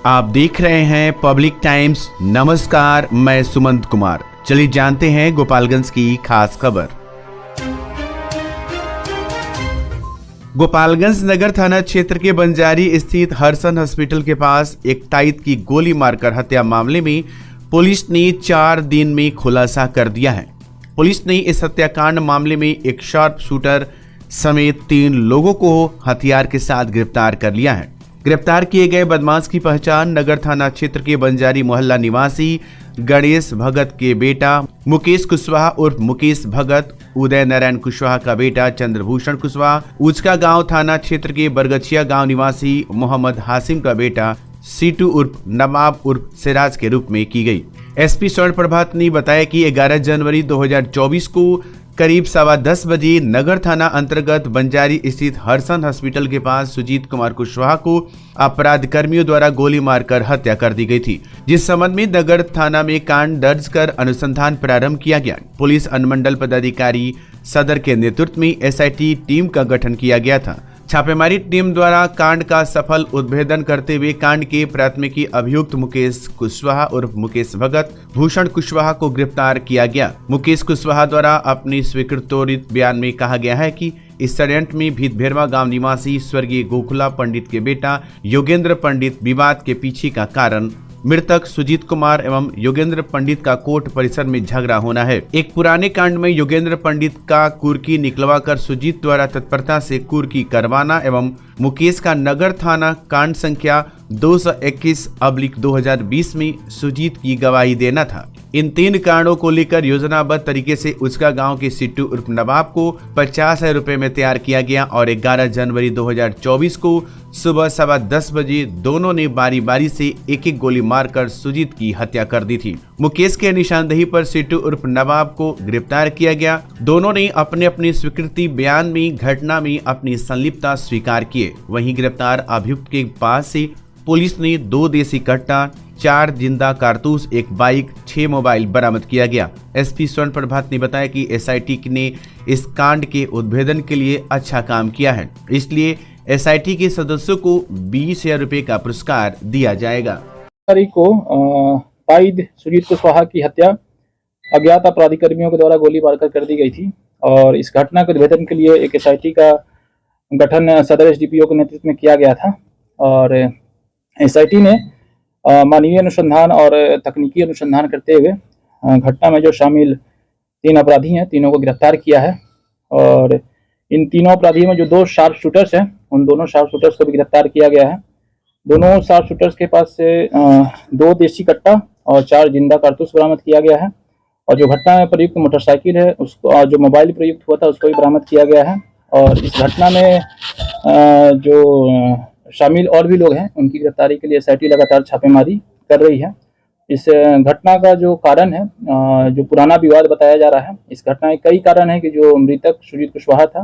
आप देख रहे हैं पब्लिक टाइम्स। नमस्कार, मैं सुमंत कुमार। चलिए जानते हैं गोपालगंज की खास खबर। गोपालगंज नगर थाना क्षेत्र के बंजारी स्थित हरसन हॉस्पिटल के पास एक ताईत की गोली मारकर हत्या मामले में पुलिस ने 4 दिन में खुलासा कर दिया है। पुलिस ने इस हत्याकांड मामले में एक शार्प शूटर समेत 3 लोगों को हथियार के साथ गिरफ्तार कर लिया है। गिरफ्तार किए गए बदमाश की पहचान नगर थाना क्षेत्र के बंजारी मोहल्ला निवासी गणेश भगत के बेटा मुकेश कुशवाहा उर्फ मुकेश भगत, उदय नारायण कुशवाहा का बेटा चंद्रभूषण कुशवाहा, उचका गांव थाना क्षेत्र के बरगछिया गांव निवासी मोहम्मद हासिम का बेटा सीटू उर्फ नवाब उर्फ सिराज के रूप में की गई। एसपी स्वर्ण प्रभात ने बताया कि 11 जनवरी 2024 को करीब 10:15 बजे नगर थाना अंतर्गत बंजारी स्थित हरसन हॉस्पिटल के पास सुजीत कुमार कुशवाहा को अपराध कर्मियों द्वारा गोली मारकर हत्या कर दी गई थी, जिस संबंध में नगर थाना में कांड दर्ज कर अनुसंधान प्रारंभ किया गया। पुलिस अनुमंडल पदाधिकारी सदर के नेतृत्व में एसआईटी टीम का गठन किया गया था। छापेमारी टीम द्वारा कांड का सफल उद्भेदन करते हुए कांड के प्राथमिकी अभियुक्त मुकेश कुशवाहा उर्फ मुकेश भगत भूषण कुशवाहा को गिरफ्तार किया गया। मुकेश कुशवाहा द्वारा अपनी स्वीकृत बयान में कहा गया है कि इस षड्यंत्र में भीतभेरवा गांव निवासी स्वर्गीय गोखला पंडित के बेटा योगेंद्र पंडित विवाद के पीछे का कारण मृतक सुजीत कुमार एवं योगेंद्र पंडित का कोर्ट परिसर में झगड़ा होना है। एक पुराने कांड में योगेंद्र पंडित का कुर्की निकलवाकर सुजीत द्वारा तत्परता से कुर्की करवाना एवं मुकेश का नगर थाना कांड संख्या 221/2020 में सुजीत की गवाही देना था। इन 3 कांडों को लेकर योजनाबद्ध तरीके से उचका गांव के सिट्टू उर्फ नवाब को 50,000 रुपए में तैयार किया गया और 11 जनवरी 2024 को सुबह 10:15 बजे दोनों ने बारी बारी से एक गोली मारकर सुजीत की हत्या कर दी थी। मुकेश के निशानदेही पर सिट्टू उर्फ नवाब को गिरफ्तार किया गया। दोनों ने अपने अपनी स्वीकृति बयान में घटना में अपनी संलिप्तता स्वीकार किए। वहीं गिरफ्तार अभियुक्त के पास से पुलिस ने 2 देसी कट्टा, 4 जिंदा कारतूस, 1 बाइक, 6 मोबाइल बरामद किया गया। एसपी स्वर्ण प्रभात ने बताया कि एसआईटी ने इस कांड के उद्भेदन के लिए अच्छा काम किया है, इसलिए एसआईटी के सदस्यों को 20,000 रुपए का पुरस्कार दिया जाएगा। तारीख को ताईद सुजीत कुशवाहा की हत्या अज्ञात अपराधी कर्मियों के द्वारा गोली मारकर कर दी गई थी और इस घटना के उद्भेदन के लिए एक एसआईटी का गठन सदर एसडीपीओ के नेतृत्व में किया गया था और एसआईटी ने मानवीय अनुसंधान और तकनीकी अनुसंधान करते हुए घटना में जो शामिल 3 अपराधी हैं, तीनों को गिरफ्तार किया है और इन तीनों अपराधियों में जो 2 शार्प शूटर्स हैं, उन दोनों शार्प शूटर्स को भी गिरफ्तार किया गया है। दोनों शार्प शूटर्स के पास से 2 देसी कट्टा और 4 जिंदा कारतूस बरामद किया गया है और जो घटना में प्रयुक्त मोटरसाइकिल है उसको और जो मोबाइल प्रयुक्त हुआ था उसको भी बरामद किया गया है और इस घटना में जो शामिल और भी लोग हैं उनकी गिरफ्तारी के लिए एसआईटी लगातार छापेमारी कर रही है। इस घटना का जो कारण है, जो पुराना विवाद बताया जा रहा है, इस घटना के कई कारण है कि जो मृतक सुजीत कुशवाहा था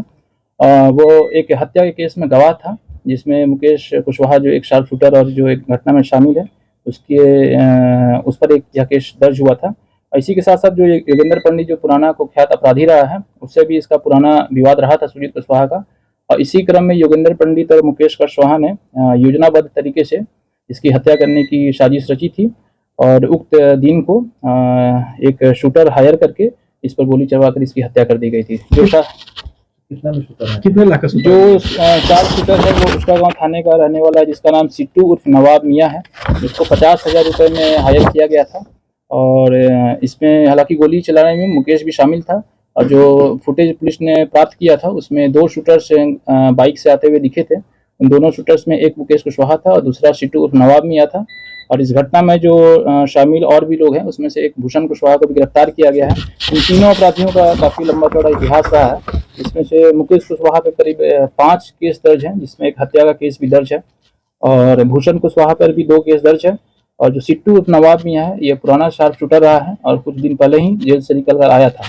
वो एक हत्या के केस में गवाह था, जिसमें मुकेश कुशवाहा जो एक शार्प शूटर और जो एक घटना में शामिल है उस पर एक यह केस दर्ज हुआ था। इसी के साथ साथ जो योगेंद्र पंडित जो पुराना कुख्यात अपराधी रहा है उससे भी इसका पुराना विवाद रहा था सुजीत कुशवाहा का और इसी क्रम में योगेंद्र पंडित और मुकेश कुशवाहा ने योजनाबद्ध तरीके से इसकी हत्या करने की साजिश रची थी और उक्त दिन को एक शूटर हायर करके इस पर गोली चलवाकर इसकी हत्या कर दी गई थी। जो कितने लाख का शूटर? जो 4 शूटर है वो उसका गांव थाने का रहने वाला है, जिसका नाम सिट्टू उर्फ नवाब मियाँ है, जिसको 50,000 रुपए में हायर किया गया था और इसमें हालांकि गोली चलाने में मुकेश भी शामिल था और जो फुटेज पुलिस ने प्राप्त किया था उसमें 2 शूटर्स बाइक से आते हुए दिखे थे। उन दोनों शूटर्स में एक मुकेश कुशवाहा था और दूसरा सिट्टू उर्फ नवाब मियाँ था और इस घटना में जो शामिल और भी लोग हैं उसमें से एक भूषण कुशवाहा को भी गिरफ्तार किया गया है। इन तीनों अपराधियों का काफ़ी लंबा चौड़ा इतिहास रहा है। इसमें से मुकेश कुशवाहा पे करीब 5 केस दर्ज हैं, जिसमें एक हत्या का केस भी दर्ज है और भूषण कुशवाहा पर भी 2 केस दर्ज है और जो सिट्टू उर्फ नवाब मियाँ है ये पुराना शार्प शूटर रहा है और कुछ दिन पहले ही जेल से निकल कर आया था।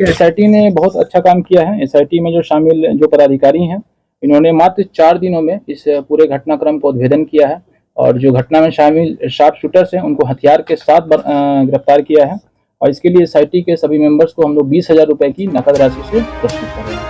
एसआईटी ने बहुत अच्छा काम किया है। एसआईटी में जो शामिल जो पदाधिकारी हैं इन्होंने मात्र 4 दिनों में इस पूरे घटनाक्रम को उद्भेदन किया है और जो घटना में शामिल शार्प शूटर्स हैं उनको हथियार के साथ गिरफ्तार किया है और इसके लिए एसआईटी के सभी मेंबर्स को हम लोग 20,000 रुपए की नकद राशि से पुरस्कृत कर रहे हैं।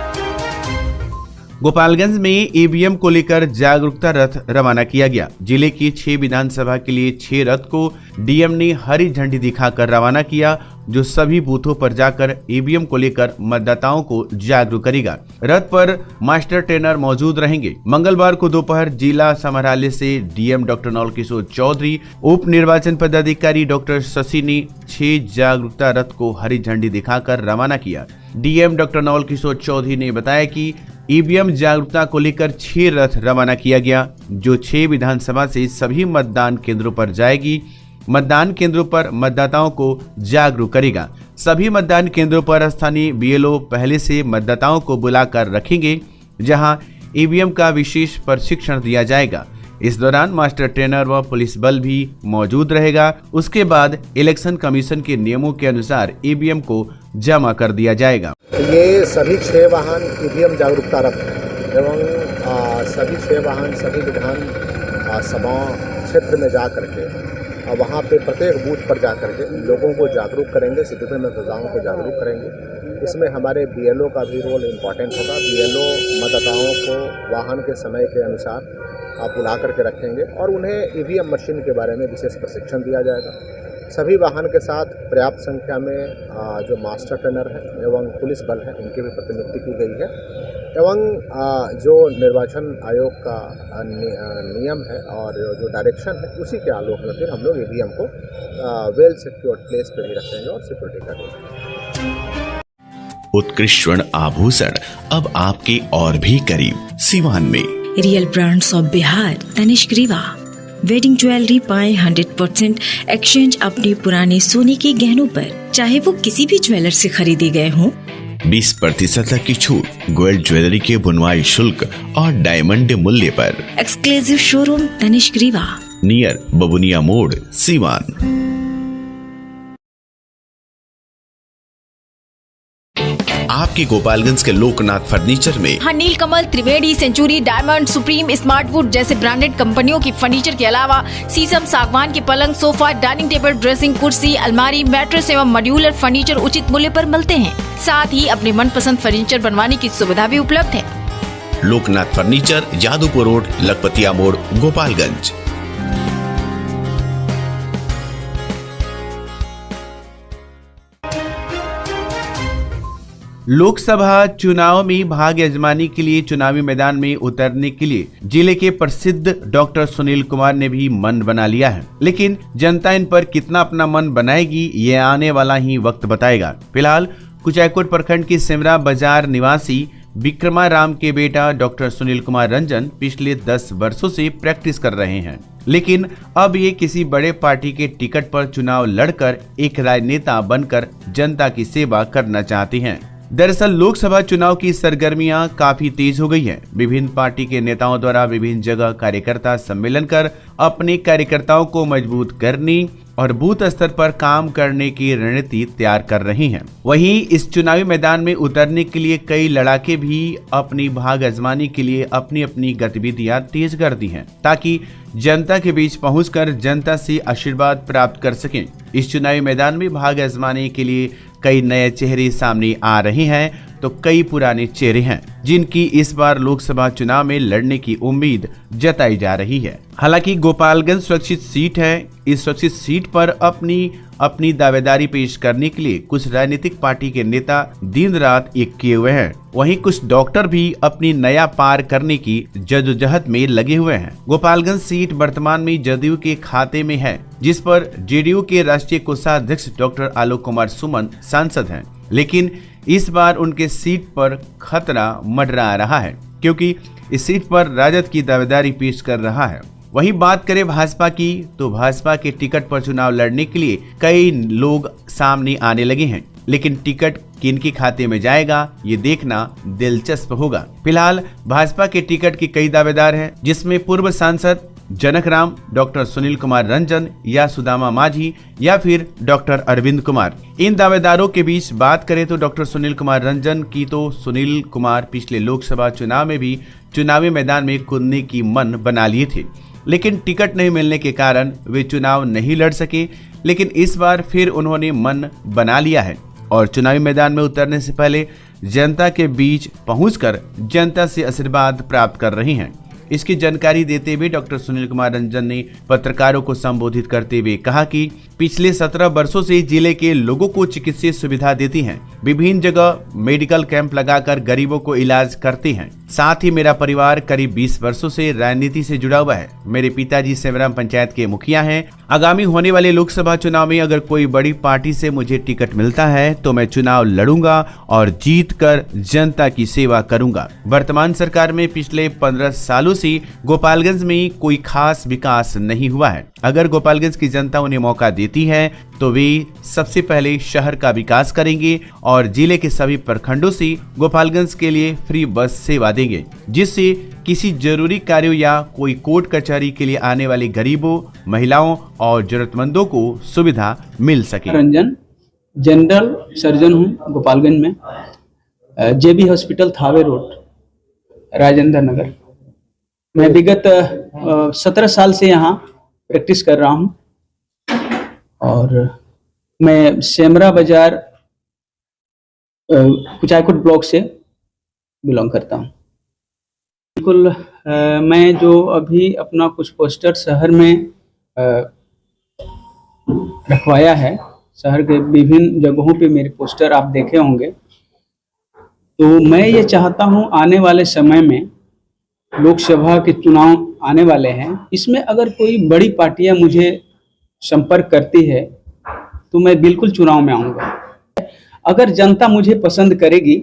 गोपालगंज में ईवीएम को लेकर जागरूकता रथ रवाना किया गया। जिले की 6 विधानसभा के लिए 6 रथ को डीएम ने हरी झंडी दिखाकर रवाना किया, जो सभी बूथों पर जाकर ईवीएम को लेकर मतदाताओं को जागरूक करेगा। रथ पर मास्टर ट्रेनर मौजूद रहेंगे। मंगलवार को दोपहर जिला समाहरणालय से डीएम डॉक्टर नवल किशोर चौधरी, उप निर्वाचन पदाधिकारी डॉक्टर शशि ने 6 जागरूकता रथ को हरी झंडी दिखाकर रवाना किया। डीएम डॉक्टर नवल किशोर चौधरी ने बताया कि ईवीएम जागरूकता को लेकर 6 रथ रवाना किया गया, जो 6 विधानसभा से सभी मतदान केंद्रों पर जाएगी। मतदान केंद्रों पर मतदाताओं को जागरूक करेगा। सभी मतदान केंद्रों पर स्थानीय बीएलओ पहले से मतदाताओं को बुलाकर रखेंगे, जहां ईवीएम का विशेष प्रशिक्षण दिया जाएगा। इस दौरान मास्टर ट्रेनर व पुलिस बल भी मौजूद रहेगा। उसके बाद इलेक्शन कमीशन के नियमों के अनुसार ईवीएम को जमा कर दिया जाएगा। ये सभी 6 वाहन ईवीएम जागरूकता रथ हैं एवं सभी 6 वाहन सभी विधान सभा क्षेत्र में जा करके वहाँ पे प्रत्येक बूथ पर जा करके लोगों को जागरूक करेंगे, सिटीजन मतदाताओं को जागरूक करेंगे। इसमें हमारे बीएलओ का भी रोल इम्पॉर्टेंट होगा। बीएलओ मतदाताओं को वाहन के समय के अनुसार बुला करके रखेंगे और उन्हें ईवीएम मशीन के बारे में विशेष प्रशिक्षण दिया जाएगा। सभी वाहन के साथ पर्याप्त संख्या में जो मास्टर ट्रेनर हैं एवं पुलिस बल है, इनकी भी प्रतिनियुक्ति की गई है एवं जो निर्वाचन आयोग का नियम है और जो डायरेक्शन है, उसी के आलोक में फिर हम लोग ईवीएम को वेल सिक्योर्ड प्लेस पे भी रखेंगे और सिक्योरिटी करेंगे। उत्कृष्ट स्वर्ण आभूषण अब आपके और भी करीब सिवान में। Real brands of Bihar, Tanishq Rivaah. Wedding jewellery पाए 100% एक्सचेंज अपने पुराने सोने के गहनों पर, चाहे वो किसी भी ज्वेलर से खरीदे गए हों। 20% तक की छूट गोल्ड ज्वेलरी के बुनवाई शुल्क और डायमंड मूल्य पर। Exclusive showroom Tanishq Rewa, near Babunia Mor, Siwan. आपके गोपालगंज के लोकनाथ फर्नीचर में Nilkamal, Triveni, Century, Diamond, Supreme, Smart Wood जैसे ब्रांडेड कंपनियों की फर्नीचर के अलावा शीशम, सागवान के पलंग, सोफा, डाइनिंग टेबल, ड्रेसिंग, कुर्सी, अलमारी, मैट्रेस एवं मॉड्यूलर फर्नीचर उचित मूल्य पर मिलते हैं। साथ ही अपने मनपसंद फर्नीचर बनवाने की सुविधा भी उपलब्ध है। लोकनाथ फर्नीचर, जादूपुर रोड, लखपतिया मोड़, गोपालगंज। लोकसभा चुनाव में भाग्य आजमाने के लिए चुनावी मैदान में उतरने के लिए जिले के प्रसिद्ध डॉक्टर सुनील कुमार ने भी मन बना लिया है, लेकिन जनता इन पर कितना अपना मन बनाएगी, ये आने वाला ही वक्त बताएगा। फिलहाल कुचायकोट प्रखंड की सिमरा बाजार निवासी विक्रमा राम के बेटा डॉक्टर सुनील कुमार रंजन पिछले 10 वर्षों से प्रैक्टिस कर रहे हैं, लेकिन अब ये किसी बड़े पार्टी के टिकट पर चुनाव लड़कर एक राजनेता बनकर जनता की सेवा करना चाहते हैं। दरअसल लोकसभा चुनाव की सरगर्मियां काफी तेज हो गई हैं। विभिन्न पार्टी के नेताओं द्वारा विभिन्न जगह कार्यकर्ता सम्मेलन कर अपने कार्यकर्ताओं को मजबूत करने और बूथ स्तर पर काम करने की रणनीति तैयार कर रही हैं। वहीं इस चुनावी मैदान में उतरने के लिए कई लड़ाके भी अपनी भाग आजमाने के लिए अपनी अपनी गतिविधियां तेज कर दी हैं, ताकि जनता के बीच पहुंचकर जनता से आशीर्वाद प्राप्त कर सकें। इस चुनावी मैदान में भाग आजमाने के लिए कई नए चेहरे सामने आ रहे हैं, तो कई पुराने चेहरे हैं जिनकी इस बार लोकसभा चुनाव में लड़ने की उम्मीद जताई जा रही है। हालांकि गोपालगंज सुरक्षित सीट है। इस सुरक्षित सीट पर अपनी दावेदारी पेश करने के लिए कुछ राजनीतिक पार्टी के नेता दिन रात एक किए हुए हैं। वहीं कुछ डॉक्टर भी अपनी नया पार करने की जद्दोजहद में लगे हुए हैं। गोपालगंज सीट वर्तमान में जदयू के खाते में है, जिस पर जेडीयू के राष्ट्रीय कोषाध्यक्ष डॉक्टर आलोक कुमार सुमन सांसद हैं, लेकिन इस बार उनके सीट पर खतरा मंडरा रहा है, क्योंकि इस सीट पर राजद की दावेदारी पेश कर रहा है। वहीं बात करें भाजपा की, तो भाजपा के टिकट पर चुनाव लड़ने के लिए कई लोग सामने आने लगे हैं, लेकिन टिकट किनके खाते में जाएगा ये देखना दिलचस्प होगा। फिलहाल भाजपा के टिकट के कई दावेदार हैं, जिसमें पूर्व सांसद जनक राम, डॉक्टर सुनील कुमार रंजन या सुदामा माझी या फिर डॉक्टर अरविंद कुमार। इन दावेदारों के बीच बात करें तो डॉक्टर सुनील कुमार रंजन की तो सुनील कुमार पिछले लोकसभा चुनाव में भी चुनावी मैदान में कूदने की मन बना लिए थे, लेकिन टिकट नहीं मिलने के कारण वे चुनाव नहीं लड़ सके। लेकिन इस बार फिर उन्होंने मन बना लिया है और चुनावी मैदान में उतरने से पहले जनता के बीच पहुंचकर जनता से आशीर्वाद प्राप्त कर रही हैं। इसकी जानकारी देते हुए डॉक्टर सुनील कुमार रंजन ने पत्रकारों को संबोधित करते हुए कहा कि पिछले 17 वर्षों से जिले के लोगों को चिकित्सीय सुविधा देती हैं, विभिन्न जगह मेडिकल कैंप लगाकर गरीबों को इलाज करती हैं। साथ ही मेरा परिवार करीब 20 वर्षों से राजनीति से जुड़ा हुआ है। मेरे पिताजी सेवराम पंचायत के मुखिया हैं। आगामी होने वाले लोकसभा चुनाव में अगर कोई बड़ी पार्टी से मुझे टिकट मिलता है तो मैं चुनाव लड़ूंगा और जीतकर जनता की सेवा करूंगा। वर्तमान सरकार में पिछले 15 सालों से गोपालगंज में कोई खास विकास नहीं हुआ है। अगर गोपालगंज की जनता उन्हें मौका देती है तो वे सबसे पहले शहर का विकास करेंगे और जिले के सभी प्रखंडों से गोपालगंज के लिए फ्री बस सेवा देंगे, जिससे किसी जरूरी कार्यों या कोई कोर्ट कचहरी के लिए आने वाले गरीबों, महिलाओं और जरूरतमंदों को सुविधा मिल सके। रंजन, जनरल सर्जन हूँ गोपालगंज में, जेबी हॉस्पिटल, थावे रोड, राजेंद्र नगर। मैं विगत 17 साल से यहाँ प्रैक्टिस कर रहा हूँ और मैं सेमरा बाजार कुचायकोट ब्लॉक से बिलोंग करता हूँ। बिल्कुल मैं जो अभी अपना कुछ पोस्टर शहर में रखवाया है, शहर के विभिन्न जगहों पे मेरे पोस्टर आप देखे होंगे, तो मैं ये चाहता हूँ आने वाले समय में लोकसभा के चुनाव आने वाले हैं, इसमें अगर कोई बड़ी पार्टियां मुझे संपर्क करती है तो मैं बिल्कुल चुनाव में आऊँगा। अगर जनता मुझे पसंद करेगी,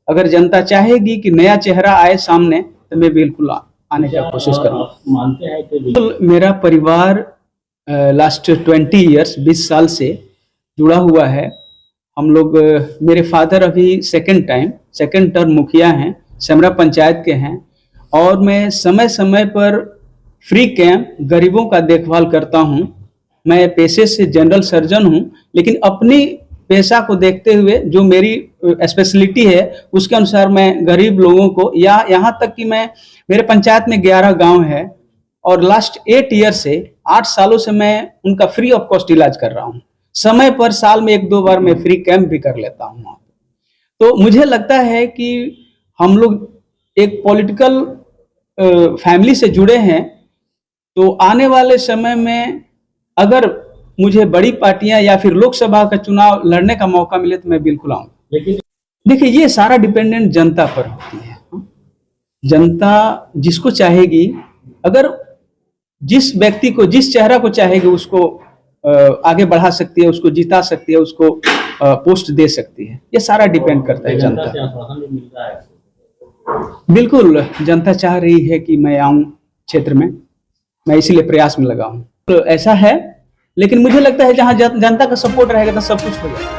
अगर जनता चाहेगी कि नया चेहरा आए सामने, तो मैं बिल्कुल आने की कोशिश करूँगा। मानते हैं कि मेरा परिवार लास्ट 20 ईयर्स 20 साल से जुड़ा हुआ है। हम लोग मेरे फादर अभी सेकंड टर्म मुखिया हैं, सेमरा पंचायत के हैं और मैं समय समय पर फ्री कैंप गरीबों का देखभाल करता हूं। मैं पेशे से जनरल सर्जन हूं, लेकिन अपनी पेशा को देखते हुए जो मेरी स्पेशलिटी है उसके अनुसार मैं गरीब लोगों को, या यहाँ तक कि मेरे पंचायत में 11 गांव है और लास्ट 8 ईयर से 8 सालों से मैं उनका फ्री ऑफ कॉस्ट इलाज कर रहा हूँ। समय पर साल में 1-2 बार मैं फ्री कैंप भी कर लेता हूँ। तो मुझे लगता है कि हम लोग एक पॉलिटिकल फैमिली से जुड़े हैं, तो आने वाले समय में अगर मुझे बड़ी पार्टियां या फिर लोकसभा का चुनाव लड़ने का मौका मिले तो मैं बिल्कुल आऊंगा। लेकिन देखिए, ये सारा डिपेंडेंट जनता पर होती है। जनता जिसको चाहेगी, अगर जिस व्यक्ति को, जिस चेहरा को चाहेगी उसको आगे बढ़ा सकती है, उसको जिता सकती है, उसको पोस्ट दे सकती है। ये सारा डिपेंड करता है जनता से आश्वासन भी मिलता है। बिल्कुल, जनता चाह रही है कि मैं आऊं क्षेत्र में, मैं इसीलिए प्रयास में लगा हूं। तो ऐसा है, लेकिन मुझे लगता है जहां जनता का सपोर्ट रहेगा तो सब कुछ हो जाएगा।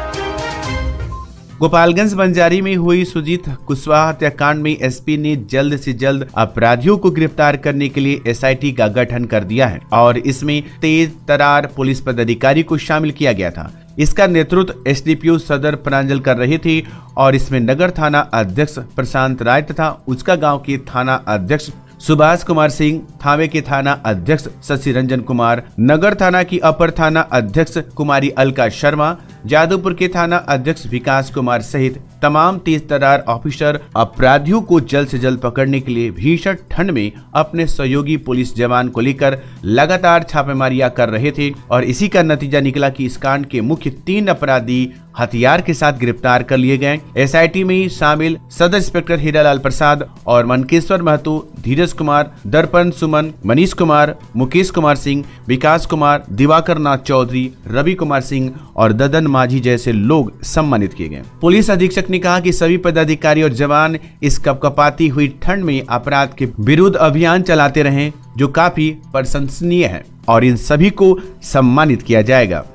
गोपालगंज बंजारी में हुई सुजीत कुशवाहा हत्याकांड में एसपी ने जल्द से जल्द अपराधियों को गिरफ्तार करने के लिए एसआईटी का गठन कर दिया है और इसमें तेज तरार पुलिस पदाधिकारी को शामिल किया गया था। इसका नेतृत्व एसडीपीओ सदर प्रांजल कर रहे थे और इसमें नगर थाना अध्यक्ष प्रशांत राय तथा उचका गांव के थाना अध्यक्ष सुभाष कुमार सिंह, थावे के थाना अध्यक्ष शशि रंजन कुमार, नगर थाना की अपर थाना अध्यक्ष कुमारी अलका शर्मा, जादवपुर के थाना अध्यक्ष विकास कुमार सहित तमाम तेज तरार ऑफिसर अपराधियों को जल्द से जल्द पकड़ने के लिए भीषण ठंड में अपने सहयोगी पुलिस जवान को लेकर लगातार छापेमारियां कर रहे थे और इसी का नतीजा निकला कि इस कांड के मुख्य 3 अपराधी हथियार के साथ गिरफ्तार कर लिए गए। एसआईटी में शामिल सब इंस्पेक्टर हीरालाल प्रसाद और मनकेश्वर महतो, धीरज कुमार, दर्पण सुमन, मनीष कुमार, मुकेश कुमार सिंह, विकास कुमार, दिवाकर नाथ चौधरी, रवि कुमार सिंह और ददन माझी जैसे लोग सम्मानित किए गए। पुलिस अधीक्षक ने कहा कि सभी पदाधिकारी और जवान इस कपकपाती हुई ठंड में अपराध के विरुद्ध अभियान चलाते रहे, जो काफी प्रशंसनीय है और इन सभी को सम्मानित किया जाएगा।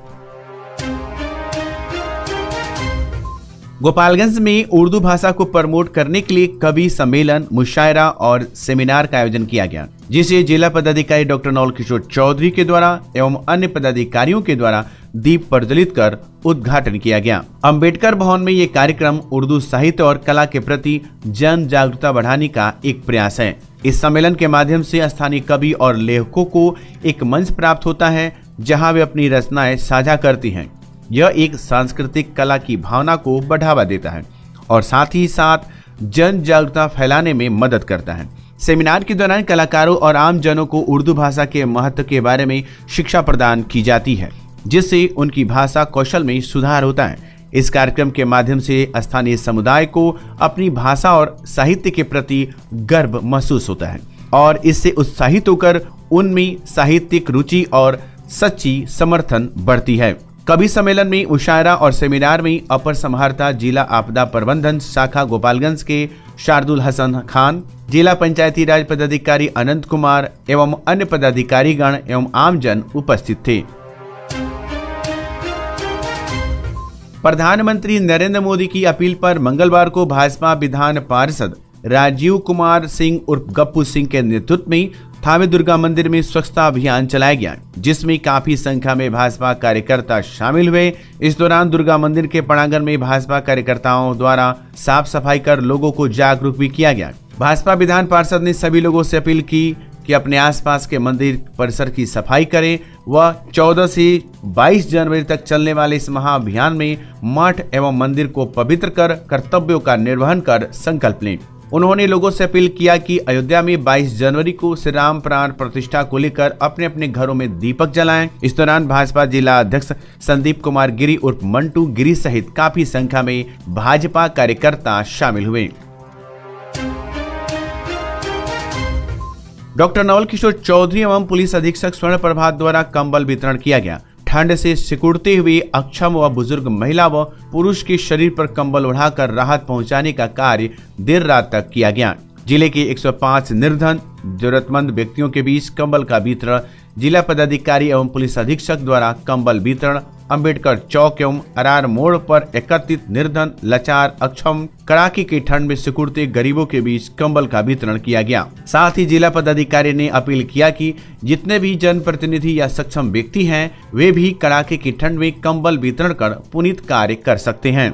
गोपालगंज में उर्दू भाषा को प्रमोट करने के लिए कवि सम्मेलन, मुशायरा और सेमिनार का आयोजन किया गया, जिसे जिला पदाधिकारी डॉक्टर नौल किशोर चौधरी के द्वारा एवं अन्य पदाधिकारियों के द्वारा दीप प्रज्वलित कर उद्घाटन किया गया। अंबेडकर भवन में ये कार्यक्रम उर्दू साहित्य और कला के प्रति जन जागरूकता बढ़ाने का एक प्रयास है। इस सम्मेलन के माध्यम से स्थानीय कवि और लेखकों को एक मंच प्राप्त होता है, जहां वे अपनी रचनाएं साझा करती हैं। यह एक सांस्कृतिक कला की भावना को बढ़ावा देता है और साथ ही साथ जन जागरूकता फैलाने में मदद करता है। सेमिनार के दौरान कलाकारों और आम जनों को उर्दू भाषा के महत्व के बारे में शिक्षा प्रदान की जाती है, जिससे उनकी भाषा कौशल में सुधार होता है। इस कार्यक्रम के माध्यम से स्थानीय समुदाय को अपनी भाषा और साहित्य के प्रति गर्व महसूस होता है और इससे उत्साहित होकर उनमें साहित्यिक रुचि और सच्ची समर्थन बढ़ती है। कवि सम्मेलन में मुशायरा और सेमिनार में अपर समाहर्ता जिला आपदा प्रबंधन शाखा गोपालगंज के शार्दुल हसन खान, जिला पंचायती राज पदाधिकारी अनंत कुमार एवं अन्य पदाधिकारीगण एवं आमजन उपस्थित थे। प्रधानमंत्री नरेंद्र मोदी की अपील पर मंगलवार को भाजपा विधान पार्षद राजीव कुमार सिंह उर्फ गप्पू सिंह के नेतृत्व में थावे दुर्गा मंदिर में स्वच्छता अभियान चलाया गया, जिसमें काफी संख्या में भाजपा कार्यकर्ता शामिल हुए। इस दौरान दुर्गा मंदिर के प्रांगण में भाजपा कार्यकर्ताओं द्वारा साफ सफाई कर लोगों को जागरूक भी किया गया। भाजपा विधान पार्षद ने सभी लोगों से अपील की कि अपने आसपास के मंदिर परिसर की सफाई करें व 14 से 22 जनवरी तक चलने वाले इस महाअभियान में मठ एवं मंदिर को पवित्र कर कर्तव्यों का निर्वहन कर संकल्प लें। उन्होंने लोगों से अपील किया कि अयोध्या में 22 जनवरी को श्री राम प्राण प्रतिष्ठा को लेकर अपने अपने घरों में दीपक जलाएं। इस दौरान भाजपा जिला अध्यक्ष संदीप कुमार गिरी उर्फ मंटू गिरी सहित काफी संख्या में भाजपा कार्यकर्ता शामिल हुए। डॉक्टर नवल किशोर चौधरी एवं पुलिस अधीक्षक स्वर्ण प्रभात द्वारा कंबल वितरण किया गया। ठंड से सिकुड़ते हुए अक्षम व बुजुर्ग महिला व पुरुष के शरीर पर कंबल उड़ाकर राहत पहुंचाने का कार्य देर रात तक किया गया। जिले के 105 निर्धन जरूरतमंद व्यक्तियों के बीच कंबल का वितरण जिला पदाधिकारी एवं पुलिस अधीक्षक द्वारा कंबल वितरण अंबेडकर चौक एवं अरार मोड़ पर एकत्रित निर्धन लाचार अक्षम कड़ाके की ठंड में सिकुड़ते गरीबों के बीच कंबल का वितरण किया गया। साथ ही जिला पदाधिकारी ने अपील किया कि जितने भी जनप्रतिनिधि या सक्षम व्यक्ति हैं वे भी कड़ाके की ठंड में कंबल वितरण कर पुनीत कार्य कर सकते हैं।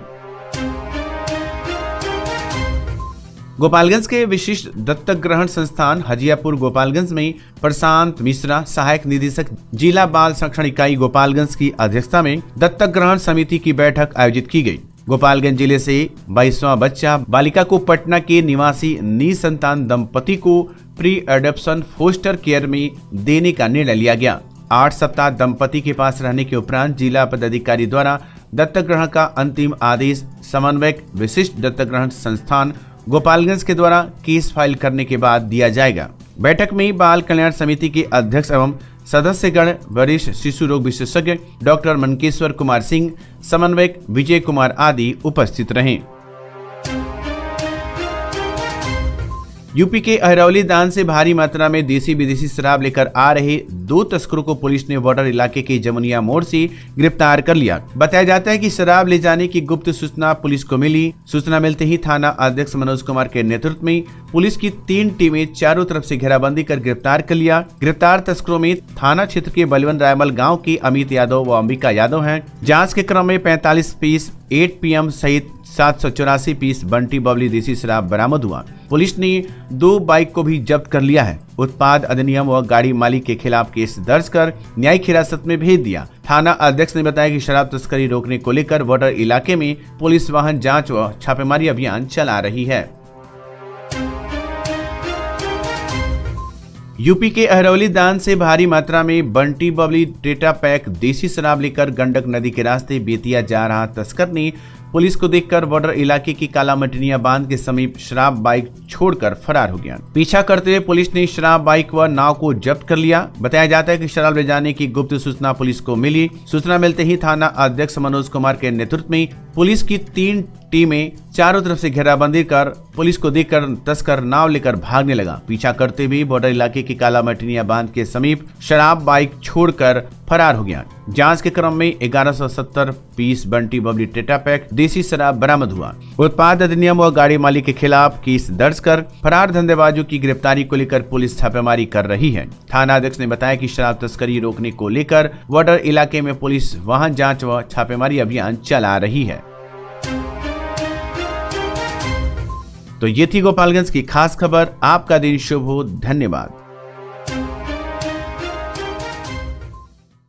गोपालगंज के विशिष्ट दत्तक ग्रहण संस्थान हजियापुर गोपालगंज में प्रशांत मिश्रा सहायक निदेशक जिला बाल संरक्षण इकाई गोपालगंज की अध्यक्षता में दत्तक ग्रहण समिति की बैठक आयोजित की गई। गोपालगंज जिले से 22वां बच्चा बालिका को पटना के निवासी निसंतान दंपति को प्री एडॉप्शन फोस्टर केयर में देने का निर्णय लिया गया। 8 सप्ताह दंपति के पास रहने के उपरांत जिला पदाधिकारी द्वारा दत्तक ग्रहण का अंतिम आदेश समन्वयक विशिष्ट दत्तक ग्रहण संस्थान गोपालगंज के द्वारा केस फाइल करने के बाद दिया जाएगा। बैठक में बाल कल्याण समिति के अध्यक्ष एवं सदस्यगण वरिष्ठ शिशु रोग विशेषज्ञ डॉक्टर मनकेश्वर कुमार सिंह, समन्वयक विजय कुमार आदि उपस्थित रहे। यूपी के अहरौली दान से भारी मात्रा में देसी विदेशी शराब लेकर आ रहे 2 तस्करों को पुलिस ने बॉर्डर इलाके के जमुनिया मोड़ से गिरफ्तार कर लिया। बताया जाता है कि शराब ले जाने की गुप्त सूचना पुलिस को मिली। सूचना मिलते ही थाना अध्यक्ष मनोज कुमार के नेतृत्व में पुलिस की 3 टीमें चारों तरफ से घेराबंदी कर गिरफ्तार कर लिया। गिरफ्तार तस्करों में थाना क्षेत्र के बलवन रायमल गाँव के अमित यादव व अंबिका यादव है। जाँच के क्रम में 45 पीस 8 PM सहित 784 पीस बंटी बबली देसी शराब बरामद हुआ। पुलिस ने 2 बाइक को भी जब्त कर लिया है। उत्पाद अधिनियम व गाड़ी मालिक के खिलाफ केस दर्ज कर न्यायिक हिरासत में भेज दिया। थाना अध्यक्ष ने बताया कि शराब तस्करी रोकने को लेकर बॉर्डर इलाके में पुलिस वाहन जांच व छापेमारी अभियान चला रही है। यूपी के अहरौली दान से भारी मात्रा में बंटी बबली टेट्रा पैक देसी शराब लेकर गंडक नदी के रास्ते बेतिया जा रहा तस्कर ने पुलिस को देखकर बॉर्डर इलाके की काला मटनिया बांध के समीप शराब बाइक छोड़कर फरार हो गया। पीछा करते हुए पुलिस ने शराब बाइक व नाव को जब्त कर लिया। बताया जाता है कि शराब ले जाने की गुप्त सूचना पुलिस को मिली। सूचना मिलते ही थाना अध्यक्ष मनोज कुमार के नेतृत्व में पुलिस की 3 टीमें चारों तरफ से घेराबंदी कर पुलिस को देखकर तस्कर नाव लेकर भागने लगा। पीछा करते हुए बॉर्डर इलाके की काला मटनिया बांध के समीप शराब बाइक छोड़कर फरार हो गया। जांच के क्रम में 1170 piece Bunty Babli tetra pack देसी शराब बरामद हुआ। उत्पाद अधिनियम व गाड़ी मालिक के खिलाफ केस दर्ज कर फरार धंधेबाजों की गिरफ्तारी को लेकर पुलिस छापेमारी कर रही है। थाना अध्यक्ष ने बताया कि शराब तस्करी रोकने को लेकर बॉर्डर इलाके में पुलिस वाहन जांच व छापेमारी अभियान चला रही है। तो ये थी गोपालगंज की खास खबर। आपका दिन शुभ हो। धन्यवाद।